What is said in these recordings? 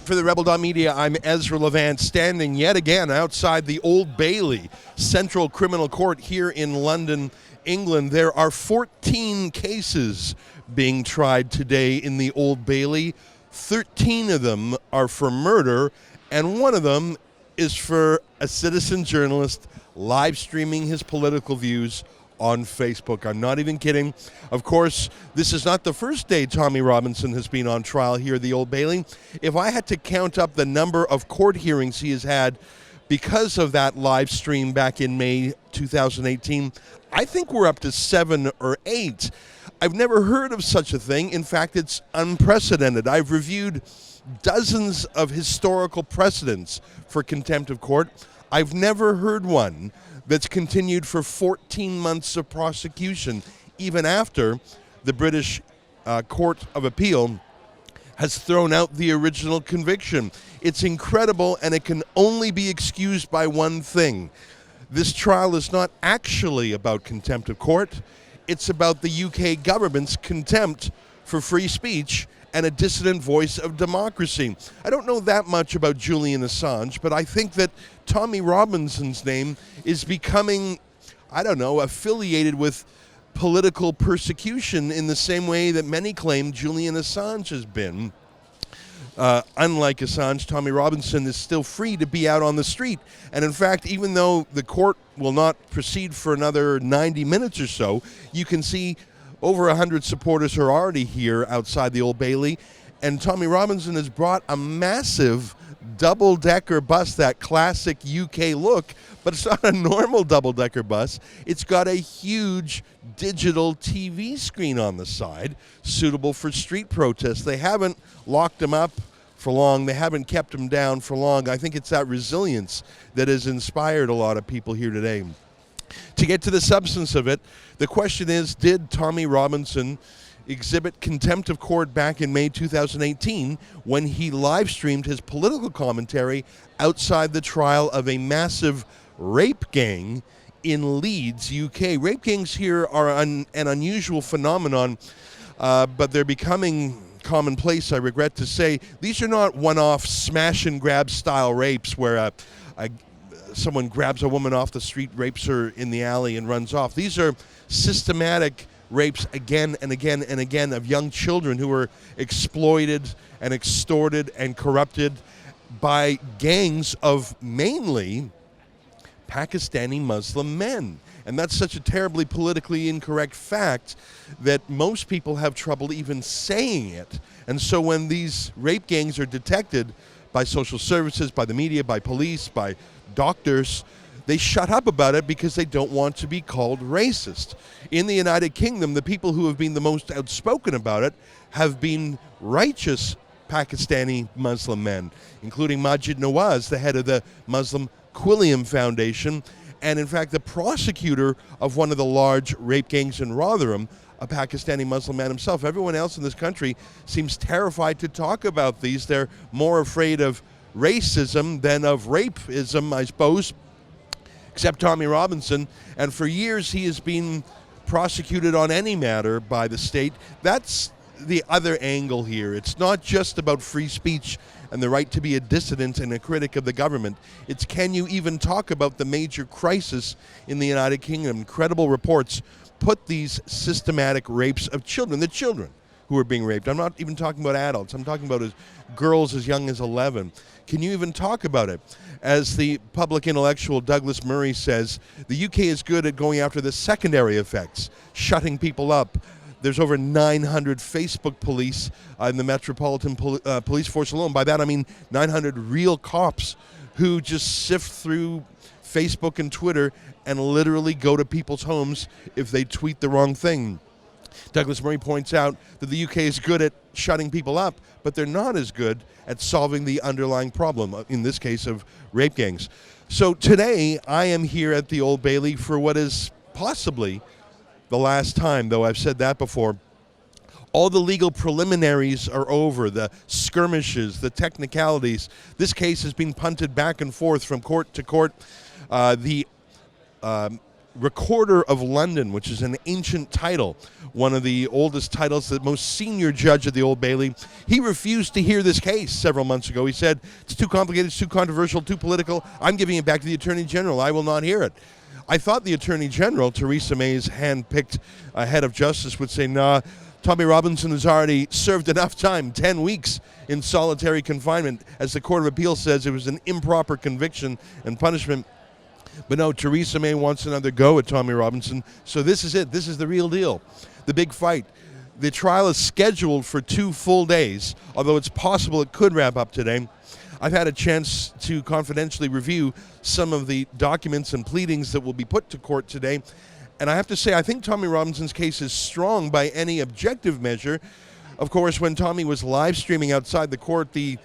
For the Rebel.media, I'm Ezra Levant, standing yet again outside the Old Bailey Central Criminal Court here in London, England. There are 14 cases being tried today in the Old Bailey. 13 of them are for murder, and one of them is for a citizen journalist live streaming his political views on Facebook. I'm not even kidding. Of course, this is not the first day Tommy Robinson has been on trial here at the Old Bailey. If I had to count up the number of court hearings he has had because of that live stream back in May 2018, I think we're up to 7 or 8. I've never heard of such a thing. In fact, it's unprecedented. I've reviewed dozens of historical precedents for contempt of court. I've never heard one that's continued for 14 months of prosecution, even after the British Court of Appeal has thrown out the original conviction. It's incredible, and it can only be excused by one thing. This trial is not actually about contempt of court. It's about the UK government's contempt for free speech and a dissident voice of democracy. I don't know that much about Julian Assange, but I think that Tommy Robinson's name is becoming, affiliated with political persecution in the same way that many claim Julian Assange has been. Unlike Assange, Tommy Robinson is still free to be out on the street. And in fact, even though the court will not proceed for another 90 minutes or so, you can see over 100 supporters are already here outside the Old Bailey, and Tommy Robinson has brought a massive double-decker bus, that classic UK look, but it's not a normal double-decker bus. It's got a huge digital TV screen on the side, suitable for street protests. They haven't locked him up for long. They haven't kept him down for long. I think it's that resilience that has inspired a lot of people here today. To get to the substance of it, the question is, did Tommy Robinson exhibit contempt of court back in May 2018 when he live streamed his political commentary outside the trial of a massive rape gang in Leeds, UK? Rape gangs here are an unusual phenomenon, but they're becoming commonplace, I regret to say. These are not one-off smash-and-grab style rapes where someone grabs a woman off the street, rapes her in the alley, and runs off. These are systematic rapes again and again and again of young children who were exploited and extorted and corrupted by gangs of mainly Pakistani Muslim men. And that's such a terribly politically incorrect fact that most people have trouble even saying it. And so when these rape gangs are detected by social services, by the media, by police, by doctors, they shut up about it because they don't want to be called racist. In the United Kingdom, the people who have been the most outspoken about it have been righteous Pakistani Muslim men, including Majid Nawaz, the head of the Muslim Quilliam Foundation, and in fact the prosecutor of one of the large rape gangs in Rotherham, a Pakistani Muslim man himself. Everyone else in this country seems terrified to talk about these. They're more afraid of racism than of rapeism, I suppose, except Tommy Robinson. And for years he has been prosecuted on any matter by the state. That's the other angle here. It's not just about free speech and the right to be a dissident and a critic of the government. It's, can you even talk about the major crisis in the United Kingdom? Credible reports put these systematic rapes of children, the children who are being raped. I'm not even talking about adults. I'm talking about girls as young as 11. Can you even talk about it? As the public intellectual Douglas Murray says, the UK is good at going after the secondary effects, shutting people up. There's over 900 Facebook police in the Metropolitan Police Force alone. By that I mean 900 real cops who just sift through Facebook and Twitter and literally go to people's homes if they tweet the wrong thing. Douglas Murray points out that the UK is good at shutting people up, but they're not as good at solving the underlying problem, in this case of rape gangs. So today I am here at the Old Bailey for what is possibly the last time, though I've said that before. All the legal preliminaries are over, the skirmishes, the technicalities. This case has been punted back and forth from court to court. The Recorder of London, which is an ancient title, one of the oldest titles, the most senior judge at the Old Bailey. He refused to hear this case several months ago. He said, it's too complicated, it's too controversial, too political. I'm giving it back to the Attorney General. I will not hear it. I thought the Attorney General, Theresa May's hand-picked head of justice, would say, nah, Tommy Robinson has already served enough time, 10 weeks in solitary confinement. As the Court of Appeal says, it was an improper conviction and punishment. But no, Theresa May wants another go at Tommy Robinson. So this is it. This is the real deal. The big fight. The trial is scheduled for 2 full days, although it's possible it could wrap up today. I've had a chance to confidentially review some of the documents and pleadings that will be put to court today. And I have to say, I think Tommy Robinson's case is strong by any objective measure. Of course, when Tommy was live streaming outside the court, the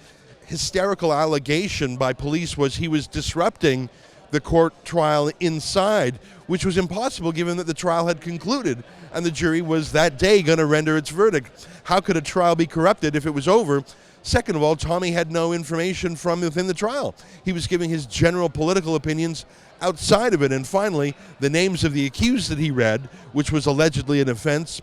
hysterical allegation by police was he was disrupting the court trial inside, which was impossible given that the trial had concluded and the jury was that day going to render its verdict. How could a trial be corrupted if it was over? Second of all, Tommy had no information from within the trial. He was giving his general political opinions outside of it. And finally, the names of the accused that he read, which was allegedly an offense,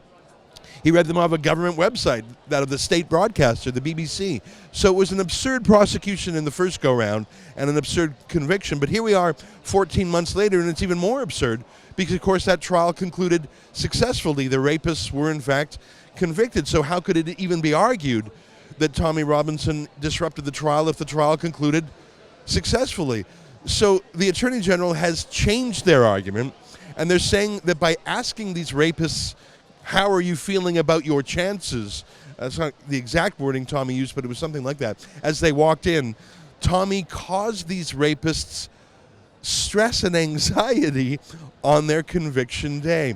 he read them off a government website, that of the state broadcaster, the BBC. So it was an absurd prosecution in the first go-round and an absurd conviction. But here we are 14 months later, and it's even more absurd because, of course, that trial concluded successfully. The rapists were, in fact, convicted. So how could it even be argued that Tommy Robinson disrupted the trial if the trial concluded successfully? So the Attorney General has changed their argument, and they're saying that by asking these rapists, how are you feeling about your chances? That's not the exact wording Tommy used, but it was something like that. As they walked in, Tommy caused these rapists stress and anxiety on their conviction day.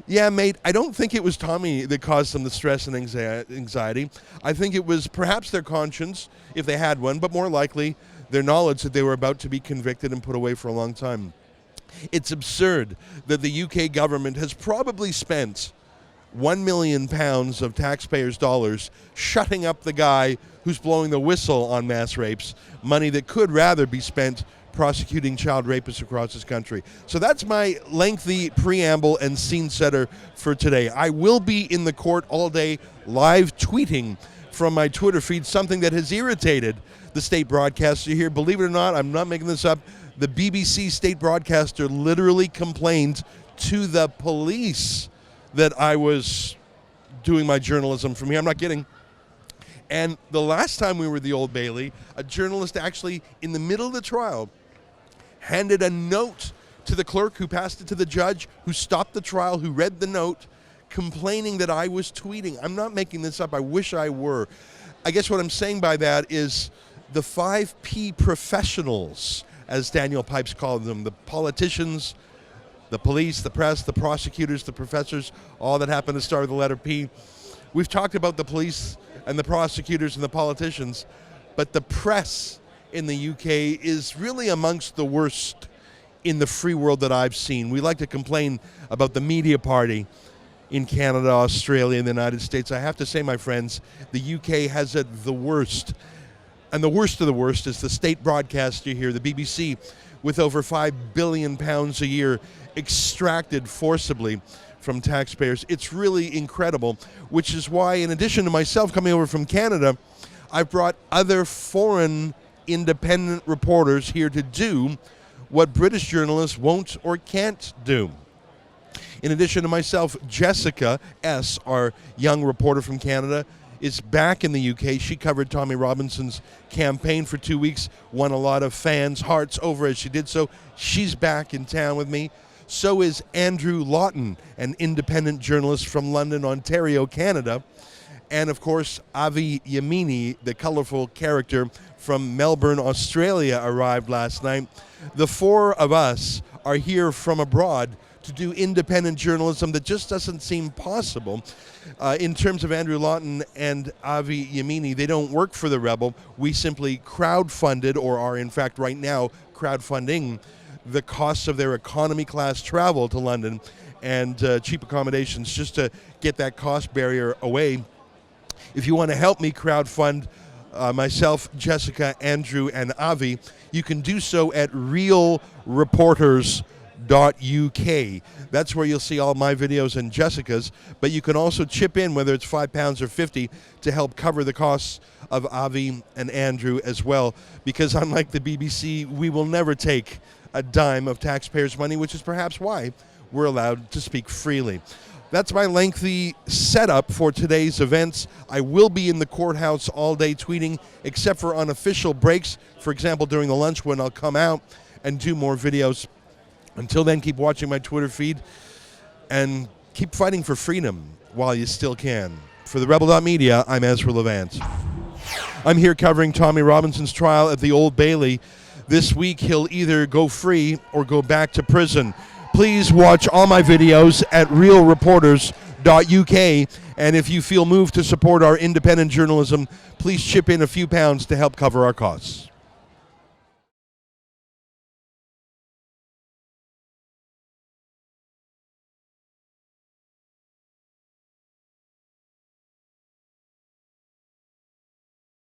Yeah, mate, I don't think it was Tommy that caused them the stress and anxiety. I think it was perhaps their conscience, if they had one, but more likely their knowledge that they were about to be convicted and put away for a long time. It's absurd that the UK government has probably spent £1 million of taxpayers' dollars shutting up the guy who's blowing the whistle on mass rapes, money that could rather be spent prosecuting child rapists across this country. So that's my lengthy preamble and scene setter for today. I will be in the court all day live tweeting from my Twitter feed something that has irritated the state broadcaster here. Believe it or not, I'm not making this up. The BBC state broadcaster literally complained to the police that I was doing my journalism from here. I'm not kidding. And the last time we were at the Old Bailey, a journalist actually, in the middle of the trial, handed a note to the clerk who passed it to the judge, who stopped the trial, who read the note, complaining that I was tweeting. I'm not making this up. I wish I were. I guess what I'm saying by that is the 5P professionals, as Daniel Pipes called them, the politicians, the police, the press, the prosecutors, the professors, all that happen to start with the letter P. We've talked about the police and the prosecutors and the politicians, but the press in the UK is really amongst the worst in the free world that I've seen. We like to complain about the media party in Canada, Australia, and the United States. I have to say, my friends, the UK has it the worst. And the worst of the worst is the state broadcaster here, the BBC, with over £5 billion a year extracted forcibly from taxpayers. It's really incredible, which is why, in addition to myself coming over from Canada, I've brought other foreign independent reporters here to do what British journalists won't or can't do. In addition to myself, Jessica S., our young reporter from Canada, is back in the UK. She covered Tommy Robinson's campaign for 2 weeks, won a lot of fans' hearts over as she did so. She's back in town with me. So is Andrew Lawton, an independent journalist from London, Ontario, Canada. And, of course, Avi Yamini, the colorful character from Melbourne, Australia, arrived last night. The four of us are here from abroad to do independent journalism that just doesn't seem possible. In terms of Andrew Lawton and Avi Yamini, they don't work for the Rebel. We simply crowdfunded, or are in fact right now crowdfunding, the costs of their economy class travel to London and cheap accommodations just to get that cost barrier away. If you want to help me crowdfund myself, Jessica, Andrew, and Avi, you can do so at realreporters.com. That's where you'll see all my videos and Jessica's, but you can also chip in, whether it's £5 or 50, to help cover the costs of Avi and Andrew as well, because unlike the BBC, we will never take a dime of taxpayers' money, which is perhaps why we're allowed to speak freely. That's my lengthy setup for today's events. I will be in the courthouse all day tweeting, except for unofficial breaks. For example, during the lunch when I'll come out and do more videos. Until then, keep watching my Twitter feed and keep fighting for freedom while you still can. For the Rebel.media, I'm Ezra Levant. I'm here covering Tommy Robinson's trial at the Old Bailey. This week, he'll either go free or go back to prison. Please watch all my videos at realreporters.uk, and if you feel moved to support our independent journalism, please chip in a few pounds to help cover our costs.